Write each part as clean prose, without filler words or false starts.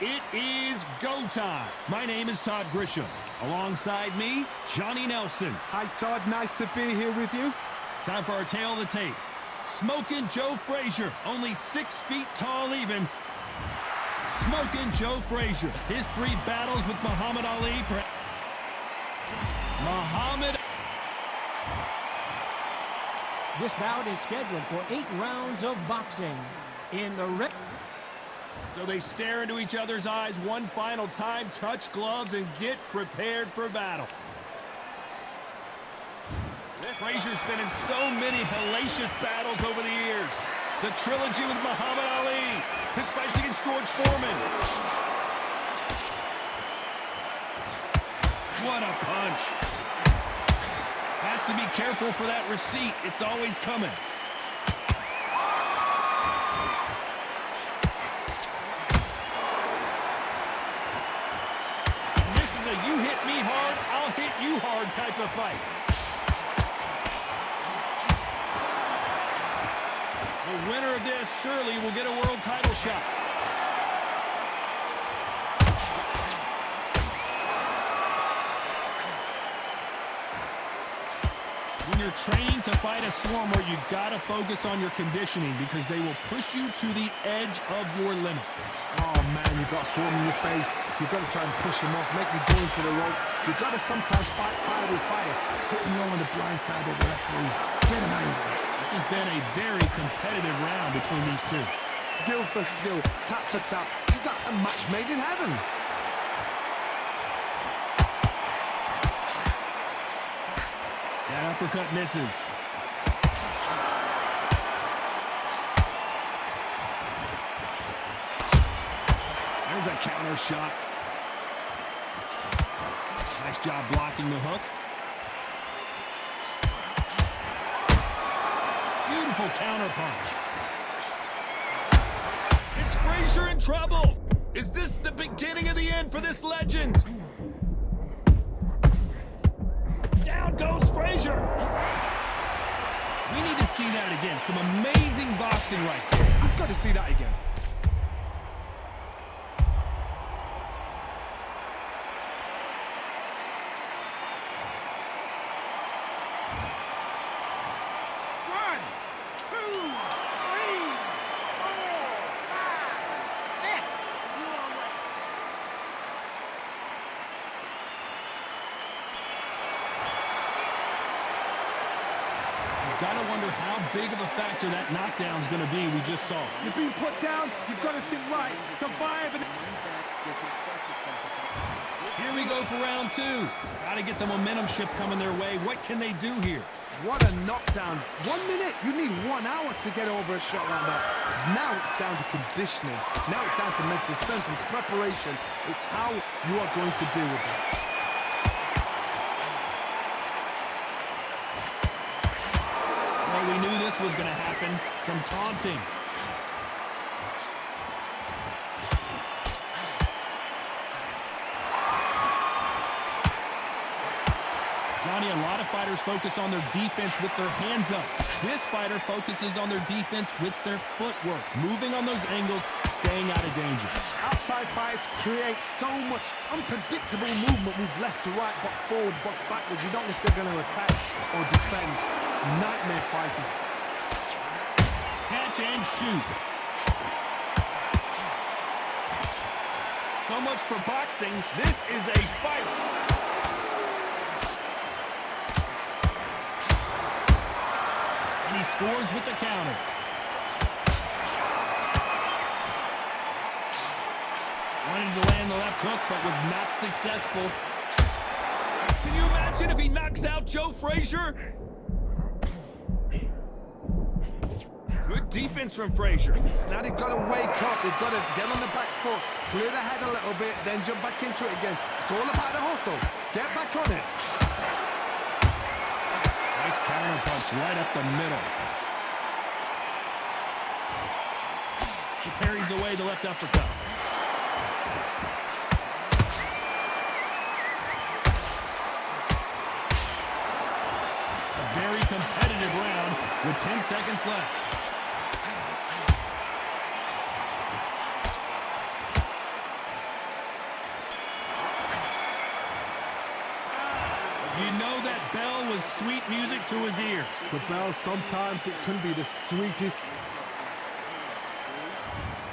It is go time. My name is Todd Grisham. Alongside me, Johnny Nelson. Hi, Todd. Nice to be here with you. Time for our tail of the tape. Smoking Joe Frazier, only 6 feet tall even. Smoking Joe Frazier. His 3 battles with Muhammad Ali. This bout is scheduled for 8 rounds of boxing. In the ring. So they stare into each other's eyes one final time, touch gloves, and get prepared for battle. Frazier's been in so many hellacious battles over the years. The trilogy with Muhammad Ali. His fights against George Foreman. What a punch. Has to be careful for that receipt. It's always coming. This is a you hit me hard, I'll hit you hard type of fight. The winner of this surely will get a world title shot. When you're training to fight a swarmer, you've got to focus on your conditioning because they will push you to the edge of your limits. Oh, man, you've got a swarm in your face. You've got to try and push him off, make him go into the rope. You've got to sometimes fight fire with fire. Hit him low on the blind side of the referee. Get him angry. This has been a very competitive round between these two. Skill for skill, tap for tap. Just like a match made in heaven. That uppercut misses. There's a counter shot. Nice job blocking the hook. Beautiful counter punch. Is Frazier in trouble? Is this the beginning of the end for this legend? Down goes Frazier. We need to see that again. Some amazing boxing right there. I've got to see that again. Gotta wonder how big of a factor that knockdown's gonna be we just saw. You've been put down, you've got to think right, survive. Here we go for round 2. Gotta get the momentum shift coming their way. What can they do here? What a knockdown. 1 minute, you need 1 hour to get over a shot like that. Now it's down to conditioning. Now it's down to mental strength and preparation. It's how you are going to deal with it. We knew this was going to happen. Some taunting. Johnny, a lot of fighters focus on their defense with their hands up. This fighter focuses on their defense with their footwork. Moving on those angles, staying out of danger. Outside fights create so much unpredictable movement. Move left to right, box forward, box backwards. You don't know if they're going to attack or defend. Nightmare fighters. Catch and shoot. So much for boxing. This is a fight. And he scores with the counter. Wanted to land the left hook, but was not successful. Can you imagine if he knocks out Joe Frazier? Good defense from Frazier. Now they've got to wake up. They've got to get on the back foot, clear the head a little bit, then jump back into it again. It's all about the hustle. Get back on it. Nice counter punch right up the middle. He parries away the left uppercut. A very competitive round with 10 seconds left. You know that bell was sweet music to his ears. The bell, sometimes it can be the sweetest.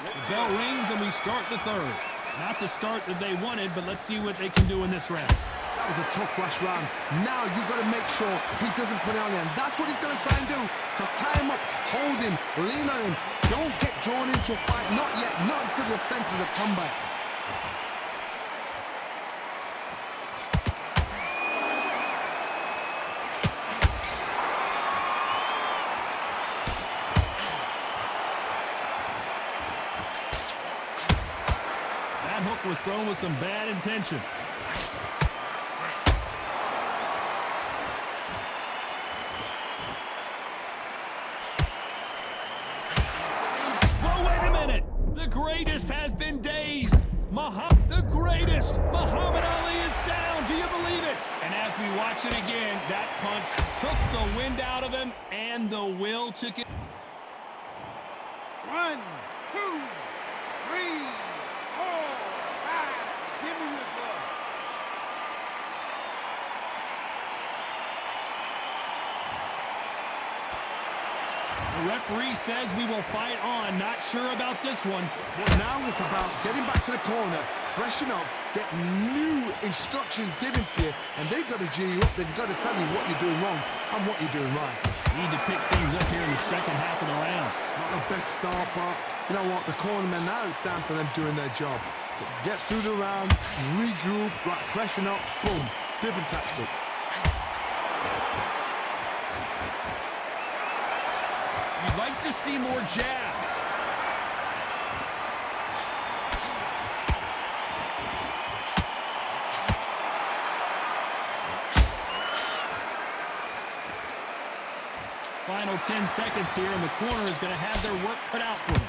The bell rings and we start the third. Not the start that they wanted, but let's see what they can do in this round. That was a tough last round. Now you've got to make sure he doesn't put it on him. That's what he's going to try and do. So tie him up, hold him, lean on him. Don't get drawn into a fight. Not yet, not until your senses have come back. That hook was thrown with some bad intentions. The greatest has been dazed. The greatest. Muhammad Ali is down. Do you believe it? And as we watch it again, that punch took the wind out of him and the will to... 1, 2, 3, 4, 5. Give me your glove. The referee says we will fight on. Not sure about this one. But now it's about getting back to the corner, freshen up, get new instructions given to you, and they've got to G you up. They've got to tell you what you're doing wrong and what you're doing right. Need to pick things up here in the second half of the round. Not the best start, but you know what? The cornermen, now it's down for them doing their job. Get through the round, regroup, right, freshen up, boom. Different tactics. You'd like to see more jabs. Final 10 seconds here, and the corner is going to have their work cut out for them.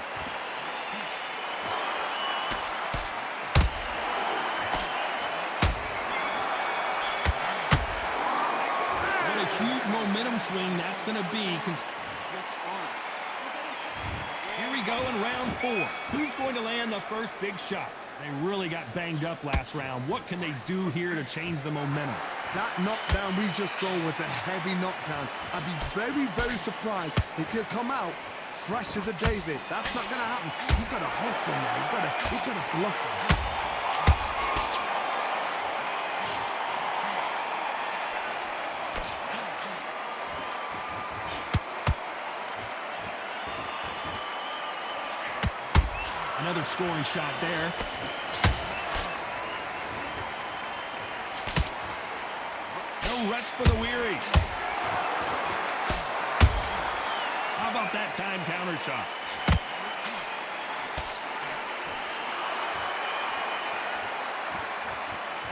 What a huge momentum swing that's going to be. Here we go in round 4. Who's going to land the first big shot? They really got banged up last round. What can they do here to change the momentum? That knockdown we just saw was a heavy knockdown. I'd be very, very surprised if he'll come out fresh as a daisy. That's not going to happen. He's got to hustle now. He's got to bluff him. Another scoring shot there. No rest for the weary. How about that time counter shot?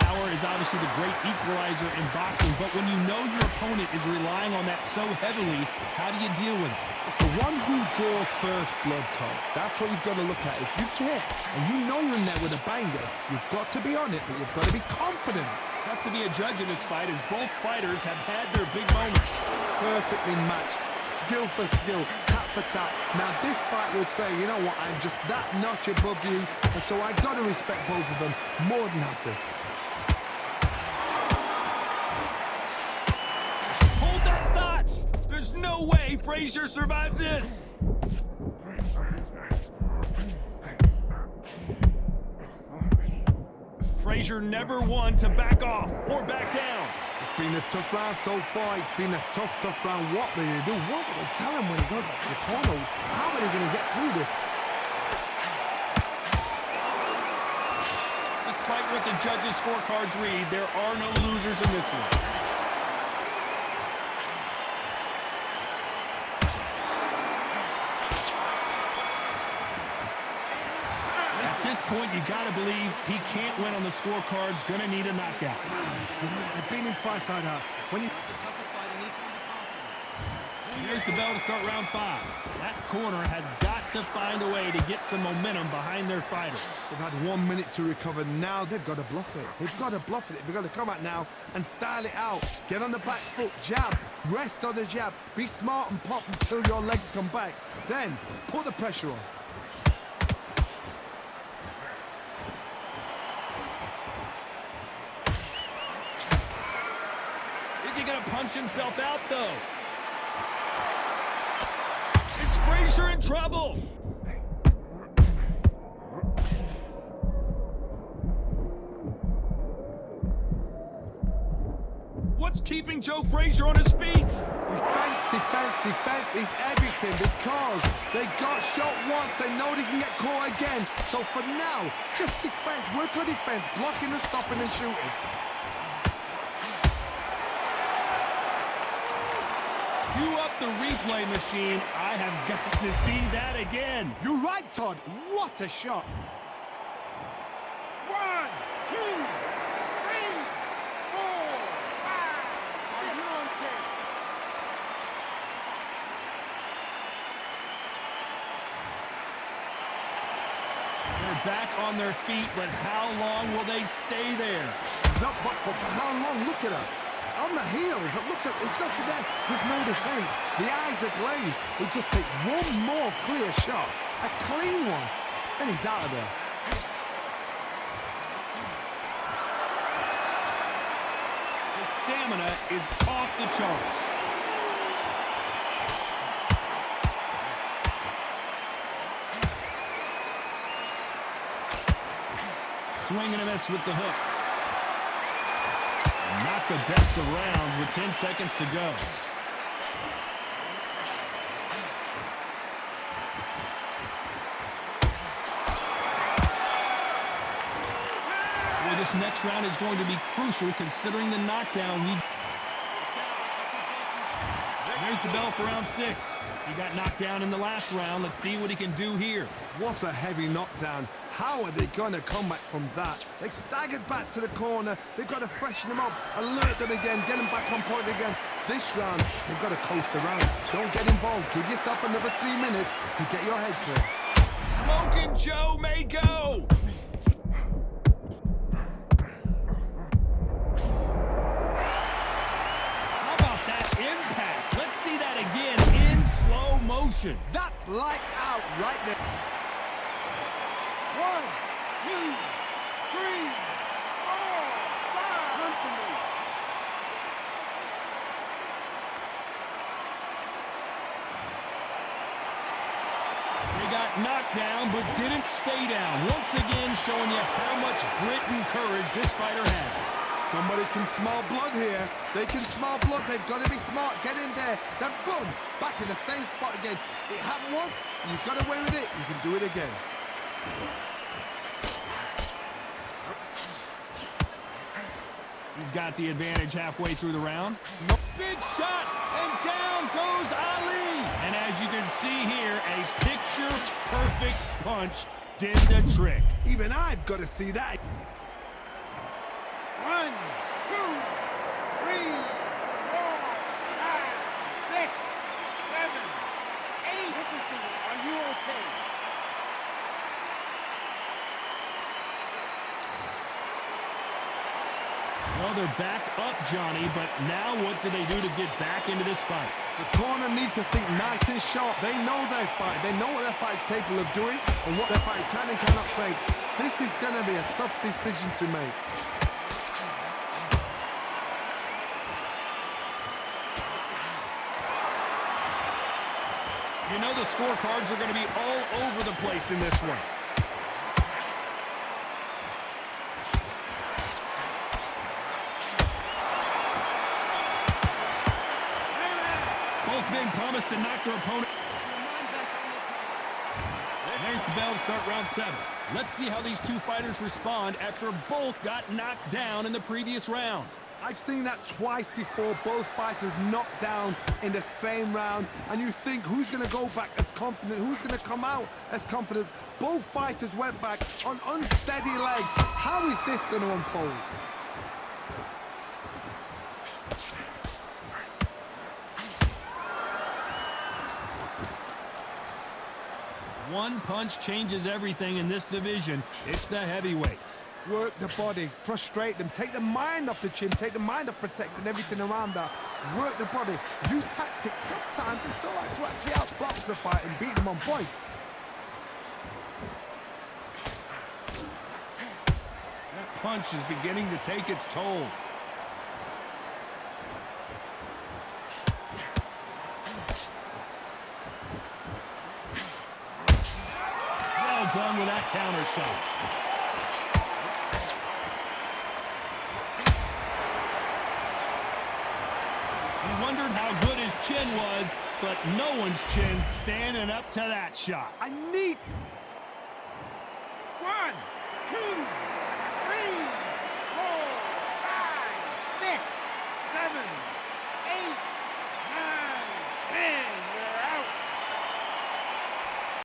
Power is obviously the great equalizer in boxing, but when you know your opponent is relying on that so heavily, how do you deal with it? It's the one who draws first blood, Tom. That's what you've got to look at. If you hit and you know you're in there with a banger, you've got to be on it, but you've got to be confident. Tough to be a judge in this fight as both fighters have had their big moments. Perfectly matched, skill for skill, tap for tap. Now this fight will say, you know what, I'm just that notch above you, and so I got to respect both of them more than happy. Hold that thought! There's no way Frazier survives this! Frazier never one to back off or back down. It's been a tough round so far. It's been a tough round. What do they do? What do they tell him when he goes back to the corner? How are they going to get through this? Despite what the judges' scorecards read, there are no losers in this one. At this point, you gotta believe he can't win on the scorecards. Gonna need a knockout. You know, I've been in fights like that. When you... There's the bell to start round 5. That corner has got to find a way to get some momentum behind their fighter. They've had 1 minute to recover. Now they've got to bluff it. They've got to bluff it. They've got to come out now and style it out. Get on the back foot, jab, rest on the jab. Be smart and pop until your legs come back. Then put the pressure on. to punch himself out, though. Is Frazier in trouble? What's keeping Joe Frazier on his feet? Defense is everything because they got shot once. They know they can get caught again. So for now, just defense. Work on defense, blocking and stopping and shooting. Cue up the replay machine. I have got to see that again. You're right, Todd. What a shot. 1, 2, 3, 4, 5, 6. You okay? They're back on their feet, but how long will they stay there? He's up, but for how long? Look at her. On the heels. Look at, there's nothing there. There's no defense. The eyes are glazed. It just takes one more clear shot. A clean one. And he's out of there. The stamina is off the charts. Swing and a miss with the hook. Not the best of rounds with 10 seconds to go. Well, this next round is going to be crucial considering the knockdown. There's the bell for round 6. He got knocked down in the last round. Let's see what he can do here. What a heavy knockdown. How are they going to come back from that? They staggered back to the corner. They've got to freshen them up, alert them again, get them back on point again. This round, they've got to coast around. Don't get involved. Give yourself another 3 minutes to get your head clear. Smoking Joe may go. How about that impact? Let's see that again in slow motion. That's lights out right there. 1, 2, 3, 4, 5. Come to me. They got knocked down but didn't stay down. Once again showing you how much grit and courage this fighter has. Somebody can smell blood here. They can smell blood. They've got to be smart. Get in there. Then boom, back in the same spot again. It happened once. You've got away with it. You can do it again. He's got the advantage halfway through the round. Big shot, and down goes Ali. And as you can see here, a picture-perfect punch did the trick. Even I've got to see that. 1, 2, 3, 4, 5, 6, 7, 8. Listen to me. Are you okay? Well, they're back up, Johnny, but now what do they do to get back into this fight? The corner need to think nice and sharp. They know their fight. They know what their fight's capable of doing and what their fight can and cannot take. This is going to be a tough decision to make. You know the scorecards are going to be all over the place in this one. Both men promised to knock their opponent. There's the bell to start round 7. Let's see how these two fighters respond after both got knocked down in the previous round. I've seen that twice before, both fighters knocked down in the same round, and you think who's going to go back as confident, who's going to come out as confident. Both fighters went back on unsteady legs. How is this going to unfold? One punch changes everything in this division. It's the heavyweights. Work the body, frustrate them, take the mind off the chin, take the mind off protecting everything around that. Work the body, use tactics. Sometimes it's all right to actually outbox the fight and beat them on points. That punch is beginning to take its toll. Well done with that counter shot. He wondered how good his chin was, but no one's chin's standing up to that shot. I need... 1, 2,